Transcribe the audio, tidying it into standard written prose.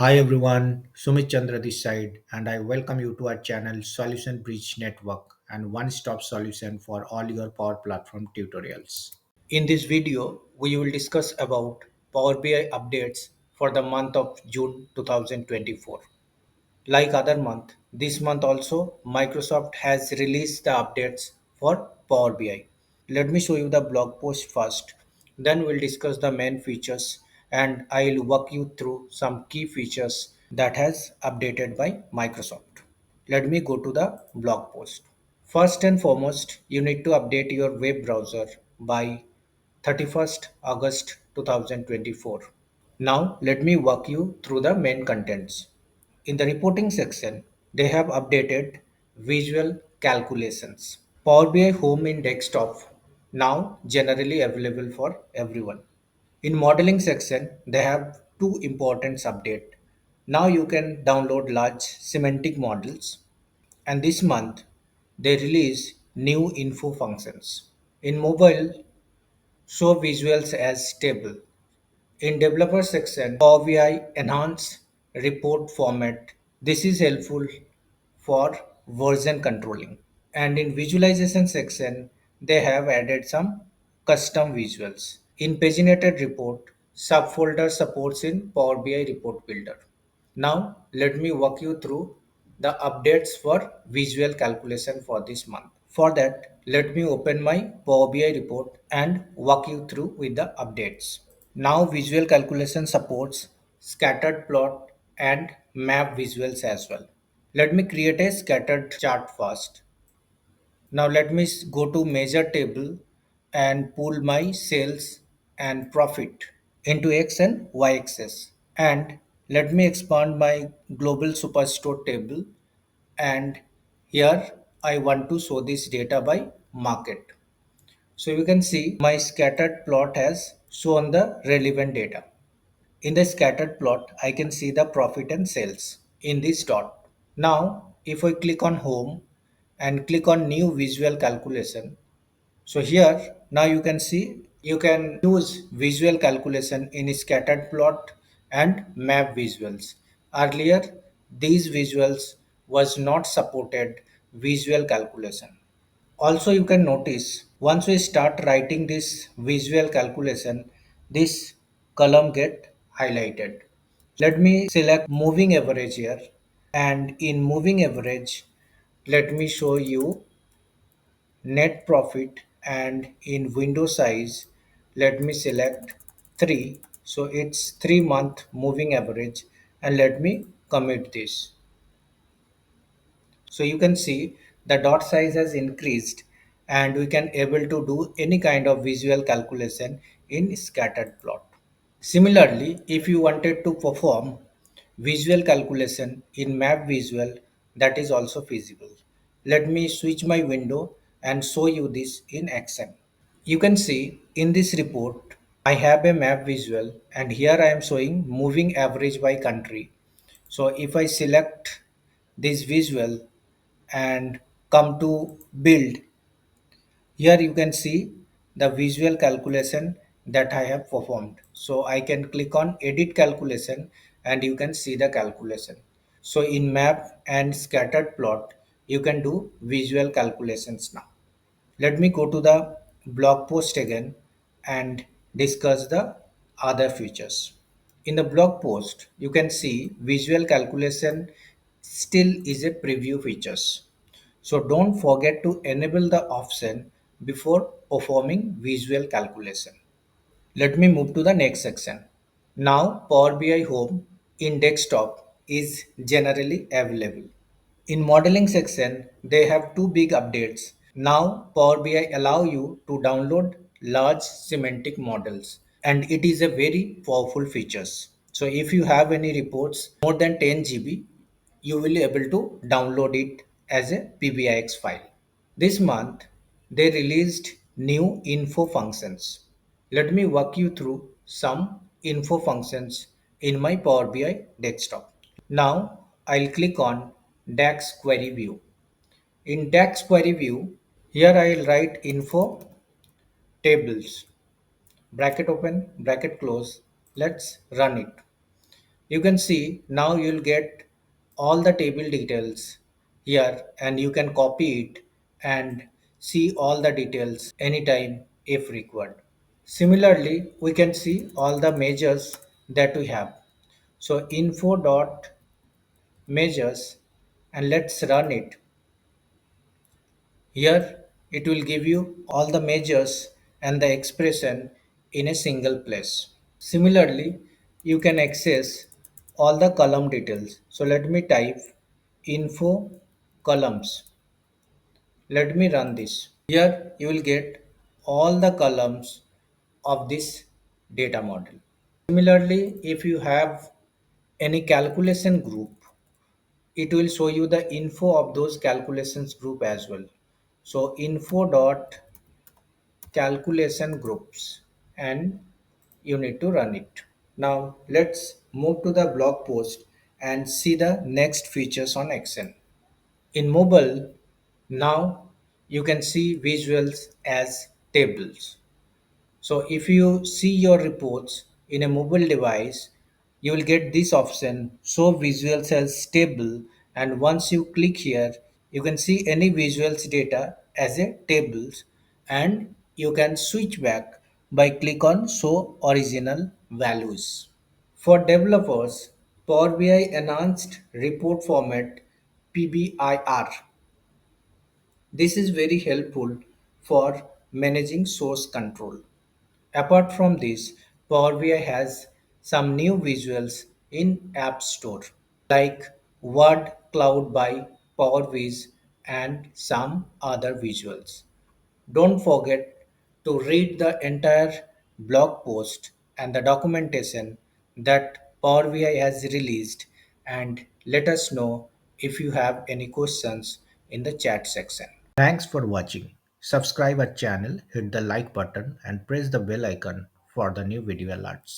Hi everyone, Sumit Chandra this side, and I welcome you to our channel Solution Bridge Network and one-stop solution for all your Power Platform tutorials. In this video, we will discuss about Power BI updates for the month of June 2024. Like other month, this month also Microsoft has released the updates for Power BI. Let me show you the blog post first. Then we'll discuss the main features and I'll walk you through some key features that has updated by Microsoft. Let me go to the blog post. First and foremost, you need to update your web browser by 31st August 2024. Now let me walk you through the main contents. In the reporting section, they have updated visual calculations. Power BI Home in desktop now generally available for everyone. In modeling section, they have two important updates. Now you can download large semantic models, and this month they release new info functions. In mobile, show visuals as table. In developer section, Power BI enhanced report format. This is helpful for version controlling. And in visualization section, they have added some custom visuals. In paginated report, subfolder supports in Power BI report builder. Now let me walk you through the updates for visual calculation for this month. For that, let me open my Power BI report and walk you through with the updates. Now visual calculation supports scattered plot and map visuals as well. Let me create a scattered chart first. Now let me go to measure table and pull my sales and profit into X and Y axis. And let me expand my global superstore table, and here I want to show this data by market. So you can see my scattered plot has shown the relevant data. In the scattered plot, I can see the profit and sales in this dot. Now, if I click on home and click on new visual calculation, so here now you can see you can use visual calculation in scattered plot and map visuals. Earlier, these visuals was not supported visual calculation. Also, you can notice once we start writing this visual calculation, this column get highlighted. Let me select moving average here, and in moving average, let me show you net profit, and in window size let me select 3, so it's 3-month moving average, and let me commit this. So you can see the dot size has increased and we can able to do any kind of visual calculation in scattered plot. Similarly, if you wanted to perform visual calculation in map visual, that is also feasible. Let me switch my window and show you this in action. You can see in this report, I have a map visual and here I am showing moving average by country. So if I select this visual and come to build, here you can see the visual calculation that I have performed. So I can click on edit calculation and you can see the calculation. So in map and scattered plot, you can do visual calculations now. Let me go to the blog post again and discuss the other features. In the blog post, you can see visual calculation still is a preview features. So don't forget to enable the option before performing visual calculation. Let me move to the next section. Now Power BI Home in desktop is generally available. In modeling section, they have two big updates. Now Power BI allow you to download large semantic models, and it is a very powerful features. So if you have any reports more than 10 GB, you will be able to download it as a PBIX file. This month, they released new info functions. Let me walk you through some info functions in my Power BI desktop. Now I'll click on DAX query view. In DAX query view, here I'll write info tables, bracket open, bracket close. Let's run it. You can see now you'll get all the table details here and you can copy it and see all the details anytime if required. Similarly, we can see all the measures that we have. So info dot measures and let's run it. Here it will give you all the measures and the expression in a single place. Similarly, you can access all the column details. So let me type info columns. Let me run this. Here you will get all the columns of this data model. Similarly, if you have any calculation group, it will show you the info of those calculations group as well. So info dot calculation groups and you need to run it. Now let's move to the blog post and see the next features on Excel. In mobile, now you can see visuals as tables. So if you see your reports in a mobile device, you will get this option show visuals as table, and once you click here, you can see any visuals data as a tables, and you can switch back by click on show original values. For developers, Power BI enhanced report format PBIR. This is very helpful for managing source control. Apart from this, Power BI has some new visuals in App Store like Word Cloud by PowerViz and some other visuals. Don't forget to read the entire blog post and the documentation that Power BI has released and let us know if you have any questions in the chat section. Thanks for watching. Subscribe our channel, hit the like button and press the bell icon for the new video alerts.